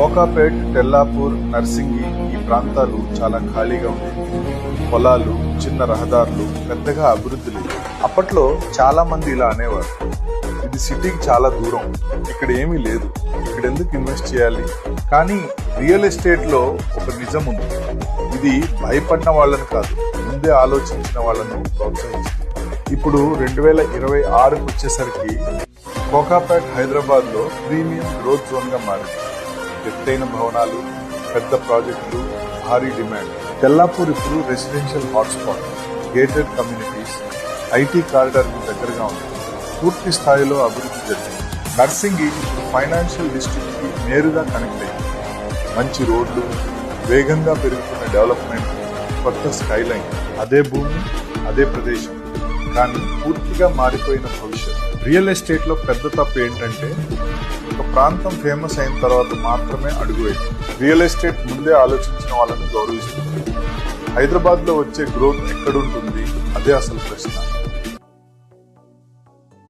కోకాపేట్, తెల్లాపూర్, నర్సింగి ఈ ప్రాంతాలు చాలా ఖాళీగా ఉండేవి. పొలాలు, చిన్న రహదారులు, పెద్దగా అభివృద్ధి లేదు. అప్పట్లో చాలా మంది ఇలా అనేవారు, ఇది సిటీకి చాలా దూరం, ఇక్కడ ఏమీ లేదు, ఇక్కడ ఎందుకు ఇన్వెస్ట్ చేయాలి. కానీ రియల్ ఎస్టేట్ లో ఒక నిజం ఉంది, ఇది భయపడిన వాళ్ళని కాదు, ముందే ఆలోచించిన వాళ్ళను ప్రోత్సహించింది. ఇప్పుడు 2026కు వచ్చేసరికి కోకాపేట్ హైదరాబాద్ లో ప్రీమియం గ్రోత్ జోన్ గా మారింది. ఎత్తైన భవనాలు, పెద్ద ప్రాజెక్టులు, భారీ డిమాండ్. తెల్లాపూర్ ఇప్పుడు residential hotspot, gated communities, IT corridor కు దగ్గరగా ఉంది. పూర్తి స్థాయిలో అభివృద్ధి జరిగింది. నర్సింగి ఇప్పుడు ఫైనాన్షియల్ డిస్ట్రిక్ట్ కి నేరుగా కనెక్ట్ అయింది. మంచి రోడ్లు, వేగంగా పెరుగుతున్న డెవలప్మెంట్, కొత్త స్కైలైన్. అదే భూమి, అదే ప్రదేశం, కానీ పూర్తిగా మారిపోయిన భవిష్యత్. రియల్ ఎస్టేట్ లో పెద్ద తప్పు ఏంటంటే, ఒక ప్రాంతం ఫేమస్ అయిన తర్వాత మాత్రమే అడుగు వేయడం. రియల్ ఎస్టేట్ ముందే ఆలోచించిన వాళ్ళని గౌరవిస్తుంది. హైదరాబాద్ లో వచ్చే గ్రోత్ ఎక్కడుంటుంది, అదే అసలు ప్రశ్న.